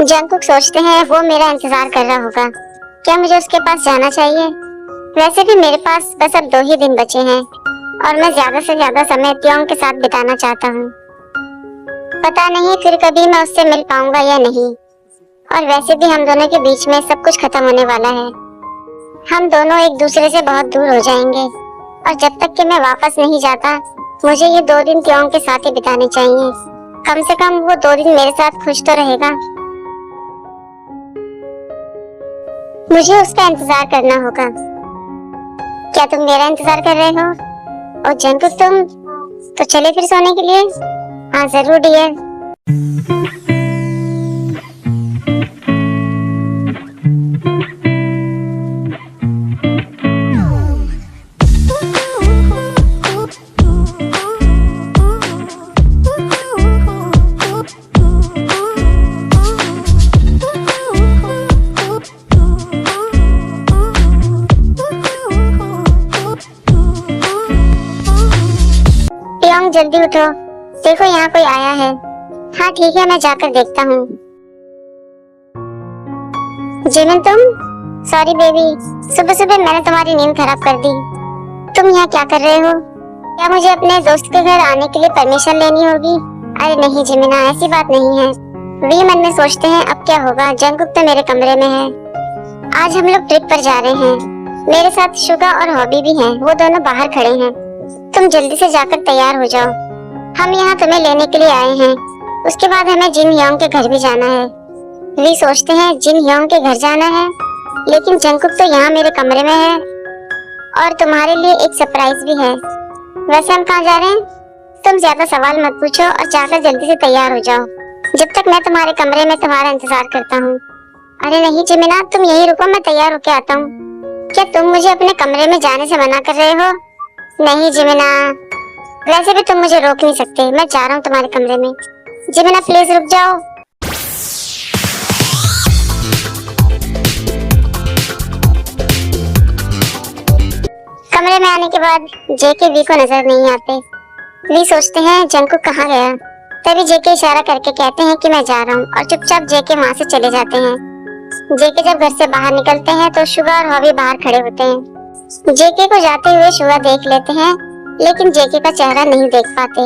Jungkook सोचते हैं वो मेरा इंतजार कर रहा होगा। क्या मुझे उसके पास जाना चाहिए? वैसे भी मेरे पास बस अब 2 ही दिन बचे हैं और मैं ज्यादा से ज्यादा समय त्योंग के साथ बिताना चाहता हूँ। पता नहीं फिर कभी मैं उससे मिल पाऊंगा या नहीं। और वैसे भी हम दोनों के बीच में सब कुछ खत्म होने वाला है। हम दोनों एक दूसरे से बहुत दूर हो जाएंगे और जब तक कि मैं वापस नहीं जाता मुझे ये 2 दिन त्योंग के साथ ही बिताने चाहिए। कम से कम वो 2 दिन मेरे साथ खुश तो रहेगा। मुझे उसका इंतजार करना होगा। क्या तुम मेरा इंतजार कर रहे हो? और जंगकुक तुम तो चले फिर सोने के लिए। हाँ जरूर डियर। जल्दी उठो, देखो यहाँ कोई आया है। हाँ ठीक है, मैं जाकर देखता हूँ। जिमिन तुम? सॉरी बेबी, सुबह सुबह मैंने तुम्हारी नींद खराब कर दी। तुम यहाँ क्या कर रहे हो? क्या मुझे अपने दोस्त के घर आने के लिए परमिशन लेनी होगी? अरे नहीं जिमिना, ऐसी बात नहीं है। वे मन में सोचते हैं अब क्या होगा, जंगकुक तो मेरे कमरे में है। आज हम लोग ट्रिप पर जा रहे हैं। मेरे साथ शुगा और हॉबी भी हैं, वो दोनों बाहर खड़े हैं। तुम जल्दी से जाकर तैयार हो जाओ, हम यहाँ तुम्हें लेने के लिए आए हैं। उसके बाद हमें जिन ह्योंग के घर भी जाना है। वी सोचते हैं जिन ह्योंग के घर जाना है, लेकिन जंगकुक तो यहाँ मेरे कमरे में है और तुम्हारे लिए एक सरप्राइज भी है। वैसे हम कहाँ जा रहे हैं? तुम ज्यादा सवाल मत पूछो और जाकर जल्दी से तैयार हो जाओ, जब तक मैं तुम्हारे कमरे में तुम्हारा इंतजार करता हूँ। अरे नहीं जिमिना, तुम यही रुको, मैं तैयार होके आता हूँ। क्या तुम मुझे अपने कमरे में जाने से मना कर रहे हो? नहीं जिमिना, वैसे भी तुम मुझे रोक नहीं सकते, मैं जा रहा हूँ तुम्हारे कमरे में। जिमिना प्लीज रुक जाओ। कमरे में आने के बाद जेके वी को नजर नहीं आते। वी सोचते हैं जंगकुक कहाँ गया। तभी जेके इशारा करके कहते हैं कि मैं जा रहा हूँ और चुपचाप जेके वहाँ से चले जाते हैं। जेके जब घर से बाहर निकलते हैं तो शुगा और हॉबी बाहर खड़े होते हैं। जेके को जाते हुए शुगा देख लेते हैं, लेकिन जेके का चेहरा नहीं देख पाते।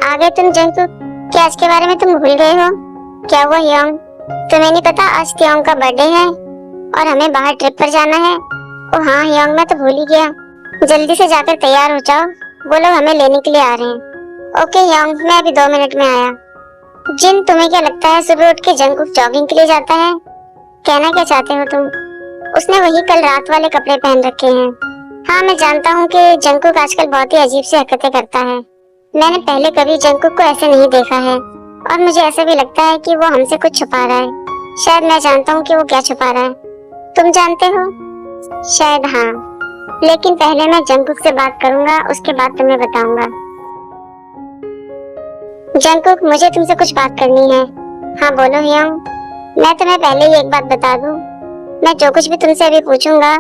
आगे तुम जंगकुक, क्या आज के बारे में तुम भूल गए हो? क्या हुआ ह्योंग, तुम्हें नहीं पता आज त्योंग का बर्थडे है और हमें बाहर ट्रिप पर जाना है? ओ हाँ ह्योंग, मैं तो भूल ही गया। जल्दी से जाकर तैयार हो जाओ, वो लोग हमें लेने के लिए आ रहे हैं। ओके ह्योंग, मैं अभी 2 मिनट में आया। जिन, तुम्हें क्या लगता है सुबह उठ के जंगकुक जॉगिंग के लिए जाता है? कहना क्या चाहते हो तुम? उसने वही कल रात वाले कपड़े पहन रखे हैं। हाँ मैं जानता हूँ कि जंगकुक आजकल बहुत ही अजीब सी हरकतें करता है। मैंने पहले कभी जंगकुक को ऐसे नहीं देखा है और मुझे ऐसा भी लगता है कि वो हमसे कुछ छुपा रहा है। शायद मैं जानता हूँ कि वो क्या छुपा रहा है। तुम जानते हो? शायद हाँ, लेकिन पहले मैं जंगकुक से बात करूंगा, उसके बाद तुम्हें बताऊंगा। जंगकुक, मुझे तुमसे कुछ बात करनी है। हाँ बोलो ह्योंग। मैं तुम्हें पहले ही एक बात बता दूं, मैं जो कुछ भी तुमसे अभी पूछूंगा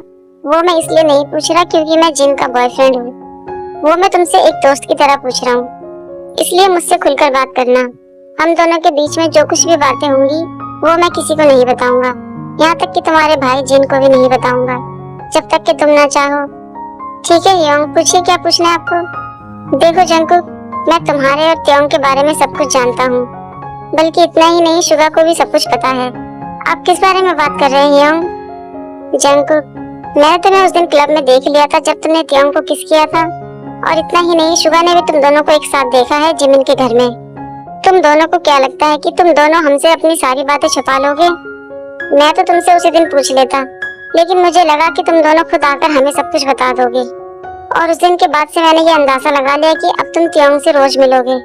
वो मैं इसलिए नहीं पूछ रहा क्योंकि मैं जिन का बॉयफ्रेंड हूँ। वो मैं तुमसे एक दोस्त की तरह पूछ रहा हूँ, इसलिए मुझसे खुलकर बात करना। हम दोनों के बीच में जो कुछ भी बातें होंगी वो मैं किसी को नहीं बताऊंगा, यहाँ तक कि तुम्हारे भाई जिन को भी नहीं बताऊंगा, जब तक कि तुम ना चाहो। ठीक है ह्योंग, पूछिए क्या पूछना है आपको। देखो जंगकुक, मैं तुम्हारे और त्योंग के बारे में सब कुछ जानता हूँ, बल्कि इतना ही नहीं शुगा को भी सब कुछ पता है। आप किस बारे में बात कर रहे हैं ह्योंग? जंगकुक, मैंने तुम्हें उस दिन क्लब में देख लिया था जब तुमने त्योंग को किस किया था, और इतना ही नहीं शुगा ने भी तुम दोनों को एक साथ देखा है जिमिन के घर में। तुम दोनों को क्या लगता है कि तुम दोनों हमसे अपनी सारी बातें छुपा लोगे? मैं तो तुमसे उसी दिन पूछ लेता, लेकिन मुझे लगा कि तुम दोनों खुद आकर हमें सब कुछ बता दोगे। और उस दिन के बाद से मैंने ये अंदाजा लगा लिया कि अब तुम त्योंग से रोज मिलोगे।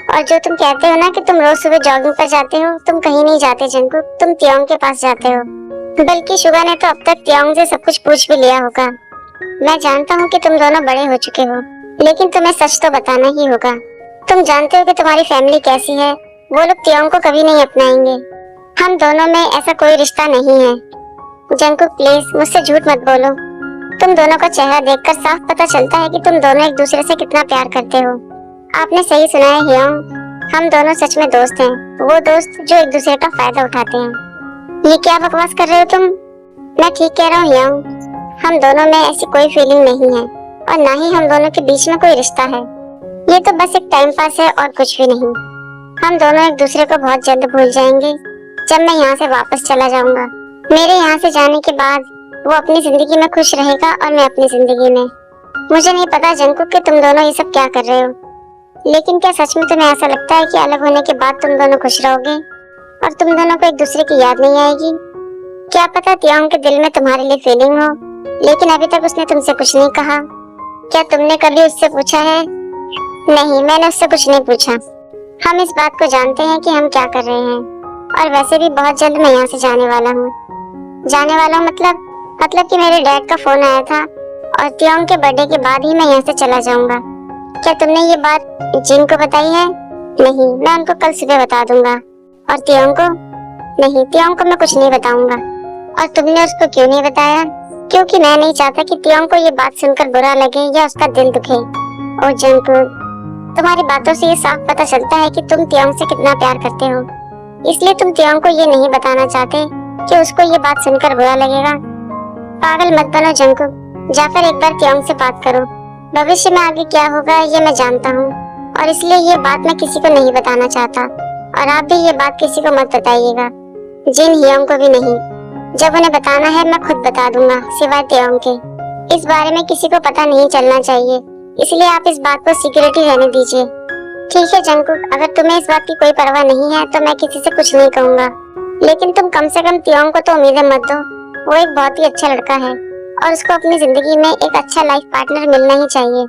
और जो तुम कहते हो ना कि तुम रोज सुबह जॉगिंग पर जाते हो, तुम कहीं नहीं जाते जंगकुक, तुम त्योंग के पास जाते हो। बल्कि शुगा ने तो अब तक त्योंग से सब कुछ पूछ भी लिया होगा। मैं जानता हूँ कि तुम दोनों बड़े हो चुके हो, लेकिन तुम्हें सच तो बताना ही होगा। तुम जानते हो कि तुम्हारी फैमिली कैसी है, वो लोग त्योंग को कभी नहीं अपनाएंगे। हम दोनों में ऐसा कोई रिश्ता नहीं है। जंगकुक प्लीज मुझसे झूठ मत बोलो। तुम दोनों का चेहरा देखकर साफ पता चलता है कि तुम दोनों एक दूसरे से कितना प्यार करते हो। आपने सही सुना है ह्योंग, हम दोनों सच में दोस्त हैं, वो दोस्त जो एक दूसरे का फायदा उठाते हैं। ये क्या बकवास कर रहे हो तुम? मैं ठीक कह रहा हूँ यंग, हम दोनों में ऐसी कोई फीलिंग नहीं है और ना ही हम दोनों के बीच में कोई रिश्ता है। ये तो बस एक टाइम पास है और कुछ भी नहीं। हम दोनों एक दूसरे को बहुत जल्द भूल जाएंगे जब मैं यहाँ से वापस चला जाऊंगा। मेरे यहाँ से जाने के बाद वो अपनी जिंदगी में खुश रहेगा और मैं अपनी जिंदगी में। मुझे नहीं पता जंकुक कि तुम दोनों ये सब क्या कर रहे हो, लेकिन क्या सच में तुम्हें ऐसा लगता है कि अलग होने के बाद तुम दोनों खुश रहोगे और तुम दोनों को एक दूसरे की याद नहीं आएगी? क्या पता तियांग के दिल में तुम्हारे लिए फीलिंग हो, लेकिन अभी तक उसने तुमसे कुछ नहीं कहा। क्या तुमने कभी उससे पूछा है? नहीं, मैंने उससे कुछ नहीं पूछा। हम इस बात को जानते हैं कि हम क्या कर रहे हैं, और वैसे भी बहुत जल्द मैं यहाँ से जाने वाला हूँ। जाने वाला हूँ मतलब कि मेरे डैड का फोन आया था और तियांग के बर्थडे के बाद ही मैं यहाँ से चला जाऊंगा। क्या तुमने ये बात जिन को बताई है? नहीं, मैं उनको कल सुबह बता दूंगा। और तियांग को? नहीं, तियांग को मैं कुछ नहीं बताऊंगा। और तुमने उसको क्यों नहीं बताया? क्योंकि मैं नहीं चाहता कि तियांग को ये बात सुनकर बुरा लगे या उसका दिल दुखे। ओ जंकुक, तुम्हारी बातों से ये साफ पता चलता है कि तुम तियांग से कितना प्यार करते हो, इसलिए तुम तियांग को ये नहीं बताना चाहते कि उसको ये बात सुनकर बुरा लगेगा। पागल मत बनो जंकुक, जाकर एक बार तियांग से बात करो। भविष्य में आगे क्या होगा ये मैं जानता हूँ, और इसलिए ये बात मैं किसी को नहीं बताना चाहता, और आप भी ये बात किसी को मत बताइएगा, जिन हियोंग को भी नहीं। जब उन्हें बताना है मैं खुद बता दूंगा, सिवाय तियांग के। इस बारे में किसी को पता नहीं चलना चाहिए, इसलिए आप इस बात को सिक्योरिटी रहने दीजिए। ठीक है जंकुक, अगर तुम्हें इस बात की कोई परवाह नहीं है तो मैं किसी से कुछ नहीं कहूँगा, लेकिन तुम कम से कम तियांग को तो उम्मीदें मत दो। वो एक बहुत ही अच्छा लड़का है और उसको अपनी जिंदगी में एक अच्छा लाइफ पार्टनर मिलना ही चाहिए।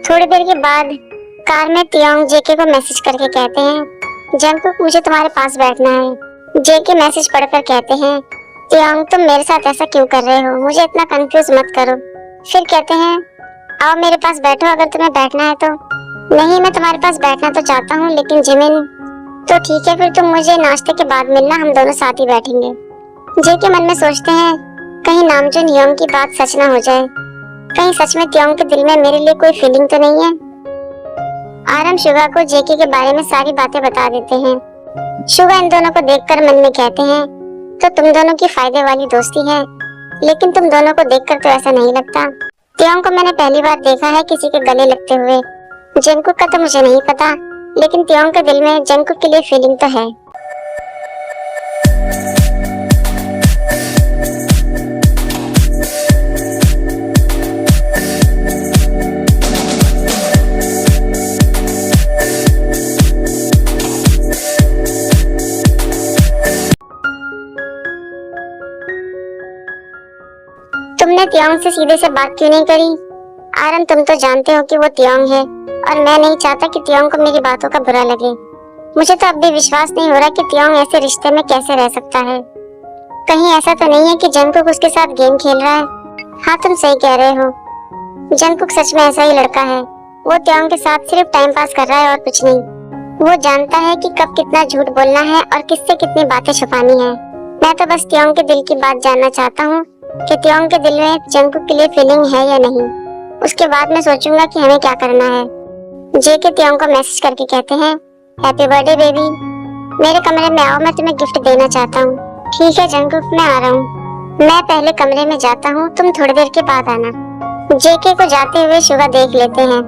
थोड़ी देर के बाद कार में तियांग जेके को मैसेज करके कहते हैं, जंकुक मुझे तुम्हारे पास बैठना है। जेके मैसेज पढ़कर कहते हैं, तियांग तुम मेरे साथ ऐसा क्यों कर रहे हो, मुझे इतना कंफ्यूज मत करो। फिर कहते हैं, आओ मेरे पास बैठो अगर तुम्हें बैठना है तो। नहीं, मैं तुम्हारे पास बैठना तो चाहता हूँ, लेकिन जिमिन। तो ठीक है, फिर तुम मुझे नाश्ते के बाद मिलना, हम दोनों साथ ही बैठेंगे। जेके मन में सोचते हैं, कहीं नामजून हियोंग की बात सच ना हो जाए, कहीं सच में तियांग के दिल में मेरे लिए कोई फीलिंग तो नहीं है। आरम शुगा को जेके के बारे में सारी बातें बता देते हैं। शुगा इन दोनों को देखकर मन में कहते हैं, तो तुम दोनों की फायदे वाली दोस्ती है, लेकिन तुम दोनों को देखकर तो ऐसा नहीं लगता। तियांग को मैंने पहली बार देखा है किसी के गले लगते हुए। जंकुक का तो मुझे नहीं पता, लेकिन तियांग के दिल में जंकुक के लिए फीलिंग तो है। तुमने तियांग से सीधे से बात क्यों नहीं करी? आरन, तुम तो जानते हो कि वो तियांग है और मैं नहीं चाहता कि तियांग को मेरी बातों का बुरा लगे। मुझे तो अब भी विश्वास नहीं हो रहा कि तियांग ऐसे रिश्ते में कैसे रह सकता है। कहीं ऐसा तो नहीं है कि जंकुक उसके साथ गेम खेल रहा है? हाँ, तुम सही कह रहे हो, जंकुक सच में ऐसा ही लड़का है। वो तियांग के साथ सिर्फ टाइम पास कर रहा है और कुछ नहीं। वो जानता है कि कब कितना झूठ बोलना है और किससे कितनी बातें छुपानी है। मैं तो बस तियांग के दिल की बात जानना चाहता हूँ कि तियांग के दिल में जंकुक के लिए फीलिंग है या नहीं। उसके बाद मैं सोचूंगा कि हमें क्या करना है। जेके तियांग को मैसेज करके कहते हैं, हैप्पी बर्थडे बेबी, मेरे कमरे में आओ, मैं तुम्हें गिफ्ट देना चाहता हूँ। ठीक है जंकुक, मैं आ रहा हूँ। मैं पहले कमरे में जाता हूँ, तुम थोड़ी देर के बाद आना। जेके को जाते हुए शुगा देख लेते हैं।